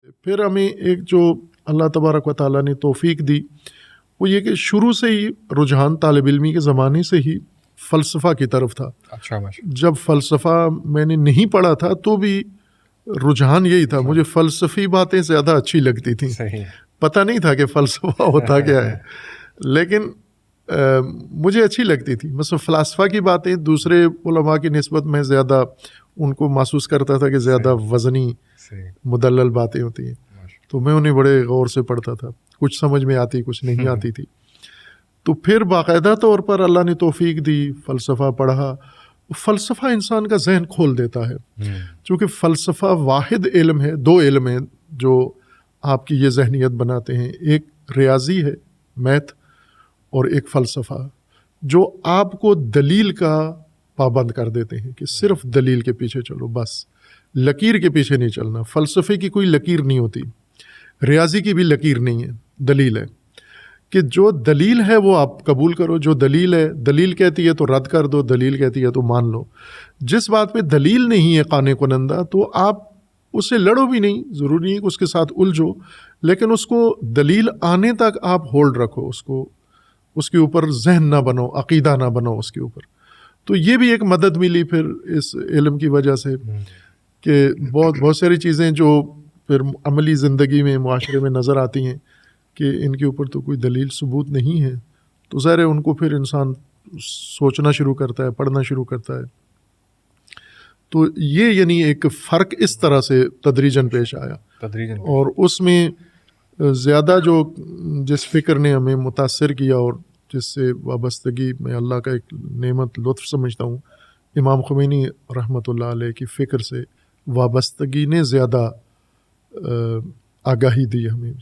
پھر ہمیں ایک جو اللہ تبارک و تعالیٰ نے توفیق دی وہ یہ کہ شروع سے ہی رجحان طالب علمی کے زمانے سے ہی فلسفہ کی طرف تھا. اچھا جب فلسفہ میں نے نہیں پڑھا تھا تو بھی رجحان یہی تھا, مجھے فلسفی باتیں زیادہ اچھی لگتی تھیں. صحیح. پتہ نہیں تھا کہ فلسفہ ہوتا کیا ہے, لیکن مجھے اچھی لگتی تھی. مثلا فلاسفہ کی باتیں دوسرے علماء کی نسبت میں زیادہ ان کو محسوس کرتا تھا کہ زیادہ وزنی مدلل باتیں ہوتی ہیں, تو میں انہیں بڑے غور سے پڑھتا تھا. کچھ سمجھ میں آتی, کچھ نہیں آتی تھی. تو پھر باقاعدہ طور پر اللہ نے توفیق دی, فلسفہ پڑھا. فلسفہ انسان کا ذہن کھول دیتا ہے, چونکہ فلسفہ واحد علم ہے, دو علم ہیں جو آپ کی یہ ذہنیت بناتے ہیں. ایک ریاضی ہے, میتھ, اور ایک فلسفہ جو آپ کو دلیل کا پابند کر دیتے ہیں کہ صرف دلیل کے پیچھے چلو, بس لکیر کے پیچھے نہیں چلنا. فلسفے کی کوئی لکیر نہیں ہوتی, ریاضی کی بھی لکیر نہیں ہے, دلیل ہے. کہ جو دلیل ہے وہ آپ قبول کرو, جو دلیل ہے, دلیل کہتی ہے تو رد کر دو, دلیل کہتی ہے تو مان لو. جس بات پہ دلیل نہیں ہے قانع کنندہ تو آپ اس سے لڑو بھی نہیں, ضروری نہیں کہ اس کے ساتھ الجھو, لیکن اس کو دلیل آنے تک آپ ہولڈ رکھو, اس کے اوپر ذہن نہ بنو, عقیدہ نہ بنو اس کے اوپر. تو یہ بھی ایک مدد ملی پھر اس علم کی وجہ سے کہ بہت ساری چیزیں جو پھر عملی زندگی میں معاشرے میں نظر آتی ہیں کہ ان کے اوپر تو کوئی دلیل ثبوت نہیں ہے, تو ظاہر ہے ان کو پھر انسان سوچنا شروع کرتا ہے, پڑھنا شروع کرتا ہے. تو یہ یعنی ایک فرق اس طرح سے تدریجاً پیش آیا, اور اس میں زیادہ جو جس فکر نے ہمیں متاثر کیا اور جس سے وابستگی میں اللہ کا ایک نعمت لطف سمجھتا ہوں, امام خمینی رحمۃ اللہ علیہ کی فکر سے وابستگی نے زیادہ آگاہی دی ہمیں.